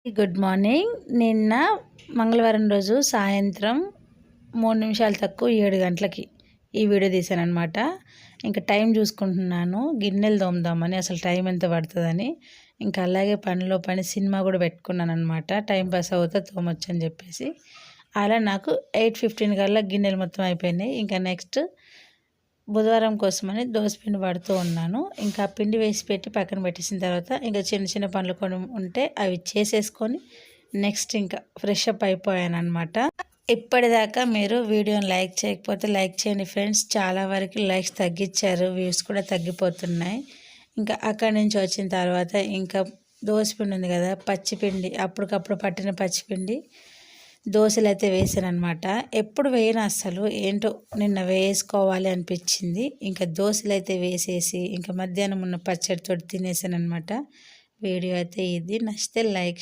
Good morning. నిన్న మంగళవారం రోజు సాయంత్రం 3 నిమిషాలు తక్కువ 7 గంటలకి ఈ వీడియో తీశానమాట. ఇంకా టైం చూసుకుంటున్నాను, గిన్నెలు తోముదామని, అసలు టైం ఎంత పడుతుందని. ఇంకా అలాగే పనిలో పని సినిమా కూడా పెట్టుకున్నాను అనమాట. టైం పాస్ అవుతా తోమొచ్చు అని చెప్పేసి. అలా నాకు 8:15 కల్లా గిన్నెలు మొత్తం అయిపోయినాయి. ఇంకా నెక్స్ట్ బుధవారం కోసమని దోసపిండి పడుతూ ఉన్నాను. ఇంకా పిండి వేసి పెట్టి పక్కన పెట్టేసిన తర్వాత ఇంకా చిన్న చిన్న పనులు కొన్ని ఉంటే అవి చేసేసుకొని నెక్స్ట్ ఇంకా ఫ్రెష్ అప్ అయిపోయాను అనమాట. ఇప్పటిదాకా మీరు వీడియోని లైక్ చేయకపోతే లైక్ చేయండి ఫ్రెండ్స్. చాలా వరకు లైక్స్ తగ్గించారు, వ్యూస్ కూడా తగ్గిపోతున్నాయి. ఇంకా అక్కడి నుంచి వచ్చిన తర్వాత ఇంకా దోసపిండి ఉంది కదా, పచ్చిపిండి, అప్పటికప్పుడు పట్టిన పచ్చిపిండి దోశలు అయితే వేసాను అనమాట. ఎప్పుడు వేయను అసలు, ఏంటో నిన్న వేసుకోవాలి అనిపించింది. ఇంకా దోశలు అయితే వేసేసి ఇంకా మధ్యాహ్నం ఉన్న పచ్చడితో తినేసాను అనమాట. వీడియో అయితే ఇది. నచ్చితే లైక్